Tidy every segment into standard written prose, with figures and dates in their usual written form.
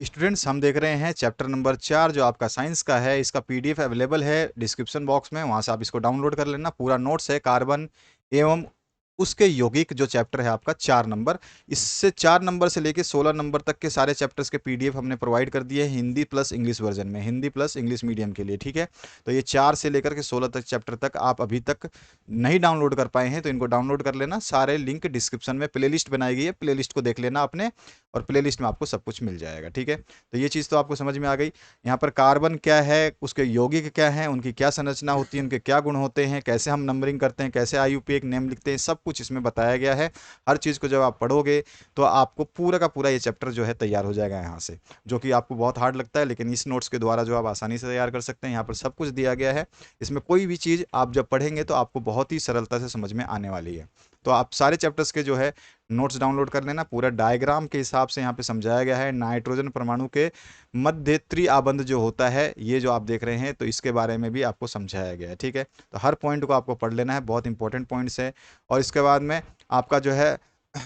Students, हम देख रहे हैं चैप्टर नंबर 4 जो आपका साइंस का है। इसका पीडीएफ अवेलेबल है डिस्क्रिप्शन बॉक्स में, वहां से आप इसको डाउनलोड कर लेना। पूरा नोट्स है कार्बन एवं उसके यौगिक, जो चैप्टर है आपका 4 नंबर। इससे 4 नंबर से लेके 16 नंबर तक के सारे चैप्टर्स के पीडीएफ हमने प्रोवाइड कर दिए हैं हिंदी प्लस इंग्लिश वर्जन में, हिंदी प्लस इंग्लिश मीडियम के लिए, ठीक है। तो ये 4 से लेकर के 16 तक चैप्टर तक आप अभी तक नहीं डाउनलोड कर पाए हैं तो इनको डाउनलोड कर लेना। सारे लिंक डिस्क्रिप्शन में प्लेलिस्ट बनाई गई है, प्लेलिस्ट को देख लेना अपने, और प्लेलिस्ट में आपको सब कुछ मिल जाएगा, ठीक है। तो ये चीज़ तो आपको समझ में आ गई। यहाँ पर कार्बन क्या है, उसके यौगिक क्या हैं, उनकी क्या संरचना होती है, उनके क्या गुण होते हैं, कैसे हम नंबरिंग करते हैं, कैसे IUPAC नेम लिखते हैं, सब कुछ इसमें बताया गया है। हर चीज़ को जब आप पढ़ोगे तो आपको पूरा का पूरा ये चैप्टर जो है तैयार हो जाएगा यहाँ से, जो कि आपको बहुत हार्ड लगता है, लेकिन इस नोट्स के द्वारा जो आप आसानी से तैयार कर सकते हैं। यहाँ पर सब कुछ दिया गया है। इसमें कोई भी चीज़ आप जब पढ़ेंगे तो आपको बहुत ही सरलता से समझ में आने वाली है। तो आप सारे चैप्टर्स के जो है नोट्स डाउनलोड कर लेना। पूरा डायग्राम के हिसाब से यहाँ पे समझाया गया है। नाइट्रोजन परमाणु के मध्य त्रिआबंध जो होता है, ये जो आप देख रहे हैं, तो इसके बारे में भी आपको समझाया गया है, ठीक है। तो हर पॉइंट को आपको पढ़ लेना है, बहुत इंपॉर्टेंट पॉइंट्स है। और इसके बाद में आपका जो है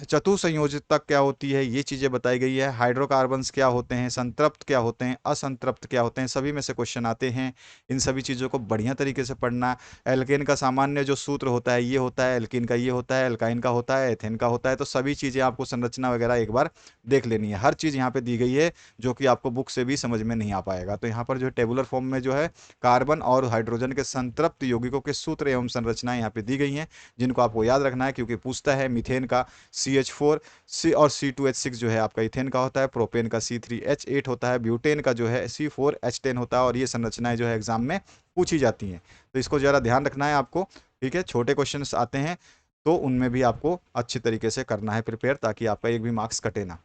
चतुसंयोजितता क्या होती है, ये चीज़ें बताई गई है। हाइड्रोकार्बन्स क्या होते हैं, संतृप्त क्या होते हैं, असंतृप्त क्या होते हैं, सभी में से क्वेश्चन आते हैं। इन सभी चीज़ों को बढ़िया तरीके से पढ़ना। एल्केन का सामान्य जो सूत्र होता है ये होता है, एल्कीन का ये होता है, एल्काइन का होता है, एथेन का होता है। तो सभी चीज़ें आपको संरचना वगैरह एक बार देख लेनी है। हर चीज़ यहाँ पे दी गई है जो कि आपको बुक से भी समझ में नहीं आ पाएगा। तो यहाँ पर जो टेबुलर फॉर्म में जो है कार्बन और हाइड्रोजन के संतृप्त यौगिकों के सूत्र एवं संरचनाएं यहाँ पे दी गई हैं, जिनको आपको याद रखना है, क्योंकि पूछता है मीथेन का CH4 और C2H6 जो है आपका इथेन का होता है, प्रोपेन का C3H8 होता है, ब्यूटेन का जो है C4H10 होता है। और ये संरचनाएं जो है एग्जाम में पूछी जाती हैं, तो इसको जरा ध्यान रखना है आपको, ठीक है। छोटे क्वेश्चंस आते हैं तो उनमें भी आपको अच्छी तरीके से करना है प्रिपेयर, ताकि आपका एक भी मार्क्स कटे ना।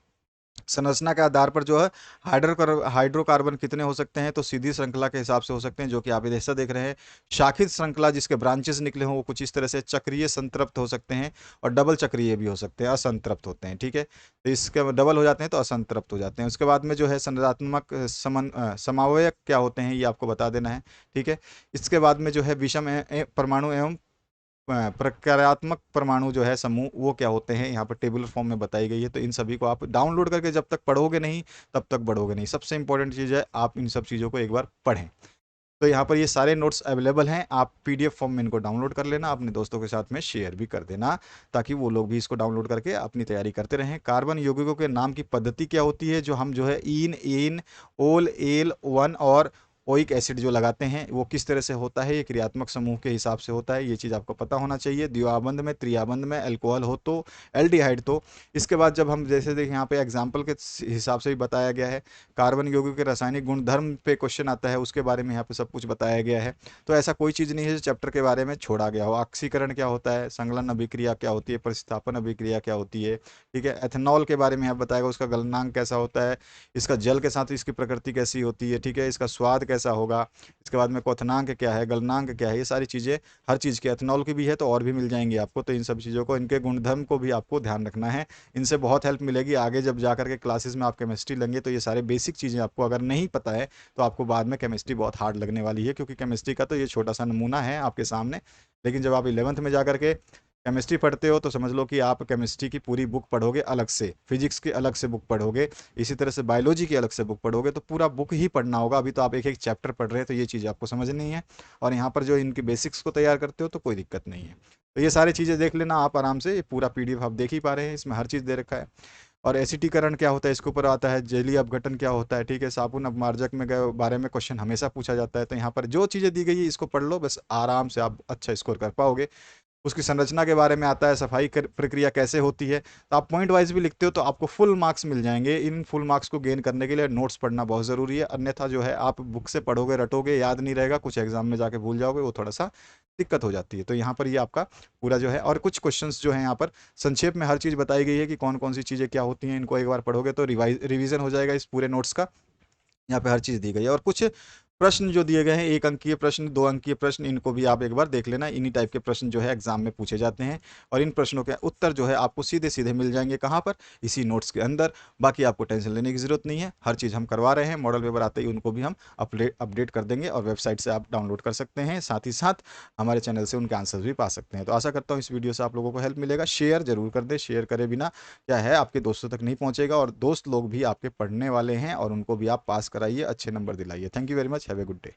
संरचना के आधार पर जो है हाइड्रोकार्बन कितने हो सकते हैं, तो सीधी श्रृंखला के हिसाब से हो सकते हैं, जो कि आप ऐसा देख रहे हैं। शाखित श्रृंखला जिसके ब्रांचेस निकले हों वो कुछ इस तरह से चक्रीय संतृप्त हो सकते हैं, और डबल चक्रीय भी हो सकते हैं, असंतृप्त होते हैं, ठीक है। तो इसके डबल हो जाते हैं तो असंतृप्त हो जाते हैं। उसके बाद में जो है संरचनात्मक समन्वयक क्या होते हैं, ये आपको बता देना है, ठीक है। इसके बाद में जो है विषम परमाणु एवं प्रकार्यात्मक परमाणु जो है समूह, वो क्या होते हैं, यहाँ पर टेबुलर फॉर्म में बताई गई है। तो इन सभी को आप डाउनलोड करके जब तक पढ़ोगे नहीं तब तक बढ़ोगे नहीं। सबसे इंपॉर्टेंट चीज़ है आप इन सब चीज़ों को एक बार पढ़ें। तो यहाँ पर ये सारे नोट्स अवेलेबल हैं, आप PDF फॉर्म में इनको डाउनलोड कर लेना, अपने दोस्तों के साथ में शेयर भी कर देना, ताकि वो लोग भी इसको डाउनलोड करके अपनी तैयारी करते रहें। कार्बन यौगिकों के नाम की पद्धति क्या होती है, जो हम जो है इन एन ओल एल वन और ओइक एसिड जो लगाते हैं वो किस तरह से होता है, ये क्रियात्मक समूह के हिसाब से होता है, ये चीज़ आपको पता होना चाहिए। द्विआबंध में, त्रिआबंध में अल्कोहल हो तो, एल्डिहाइड तो। इसके बाद जब हम जैसे देखें यहाँ पे एग्जाम्पल के हिसाब से भी बताया गया है। कार्बन यौगिक के रासायनिक गुणधर्म पे क्वेश्चन आता है, उसके बारे में यहाँ पे सब कुछ बताया गया है। तो ऐसा कोई चीज़ नहीं है जो चैप्टर के बारे में छोड़ा गया हो। ऑक्सीकरण क्या होता है, संगलन अभिक्रिया क्या होती है, प्रतिस्थापन अभिक्रिया क्या होती है, ठीक है। एथेनॉल के बारे में यहाँ बताएगा, उसका गलनांक कैसा होता है, इसका जल के साथ इसकी प्रकृति कैसी होती है, ठीक है, इसका स्वाद कैसा होगा। इसके बाद में क्वथनांक क्या है, गलनांक क्या है, ये सारी चीज़ें हर चीज़ के, एथेनॉल की भी है तो और भी मिल जाएंगी आपको। तो इन सब चीज़ों को, इनके गुणधर्म को भी आपको ध्यान रखना है। इनसे बहुत हेल्प मिलेगी आगे जब जा करके क्लासेस में आप केमिस्ट्री लेंगे। तो ये सारे बेसिक चीज़ें आपको अगर नहीं पता है तो आपको बाद में केमिस्ट्री बहुत हार्ड लगने वाली है, क्योंकि केमिस्ट्री का तो ये छोटा सा नमूना है आपके सामने। लेकिन जब आप 11th में जा करके केमिस्ट्री पढ़ते हो तो समझ लो कि आप केमिस्ट्री की पूरी बुक पढ़ोगे अलग से, फिजिक्स की अलग से बुक पढ़ोगे, इसी तरह से बायोलॉजी की अलग से बुक पढ़ोगे, तो पूरा बुक ही पढ़ना होगा। अभी तो आप एक एक चैप्टर पढ़ रहे हैं, तो ये चीज़ आपको समझनी है। और यहाँ पर जो इनकी बेसिक्स को तैयार करते हो तो कोई दिक्कत नहीं है। तो ये सारी चीज़ें देख लेना आप आराम से। ये पूरा PDF आप देख ही पा रहे हैं, इसमें हर चीज़ दे रखा है। और एसिटीकरण क्या होता है इसके ऊपर आता है, जलीय अपघटन क्या होता है, ठीक है। साबुन अपमार्जक में बारे में क्वेश्चन हमेशा पूछा जाता है। तो यहाँ पर जो चीज़ें दी गई है इसको पढ़ लो, बस आराम से आप अच्छा स्कोर कर पाओगे। उसकी संरचना के बारे में आता है, सफाई प्रक्रिया कैसे होती है। तो आप पॉइंट वाइज भी लिखते हो तो आपको फुल मार्क्स मिल जाएंगे। इन फुल मार्क्स को गेन करने के लिए नोट्स पढ़ना बहुत ज़रूरी है, अन्यथा जो है आप बुक से पढ़ोगे रटोगे, याद नहीं रहेगा, कुछ एग्जाम में जाके भूल जाओगे, वो थोड़ा सा दिक्कत हो जाती है। तो यहाँ पर ये आपका पूरा जो है, और कुछ क्वेश्चंस जो है यहाँ पर संक्षेप में हर चीज़ बताई गई है कि कौन कौन सी चीज़ें क्या होती हैं। इनको एक बार पढ़ोगे तो रिवीजन हो जाएगा इस पूरे नोट्स का। यहाँ पे हर चीज़ दी गई है। और कुछ प्रश्न जो दिए गए हैं 1 अंकीय प्रश्न, 2 अंकीय प्रश्न, इनको भी आप एक बार देख लेना। इन्हीं टाइप के प्रश्न जो है एग्जाम में पूछे जाते हैं और इन प्रश्नों के उत्तर जो है आपको सीधे-सीधे मिल जाएँगे कहाँ पर? इसी नोट्स के अंदर। बाकी आपको टेंशन लेने की ज़रूरत नहीं है, हर चीज़ हम करवा रहे हैं। मॉडल पेपर आते ही उनको भी हम अपडेट कर देंगे और वेबसाइट से आप डाउनलोड कर सकते हैं। साथ ही साथ हमारे चैनल से उनके आंसर्स भी पा सकते हैं। तो आशा करता हूँ इस वीडियो से आप लोगों को हेल्प मिलेगा। शेयर ज़रूर कर दें, शेयर करे बिना क्या है आपके दोस्तों तक नहीं पहुँचेगा और दोस्त लोग भी आपके पढ़ने वाले हैं और उनको भी आप पास कराइए, अच्छे नंबर दिलाइए। Thank you very much, have a good day.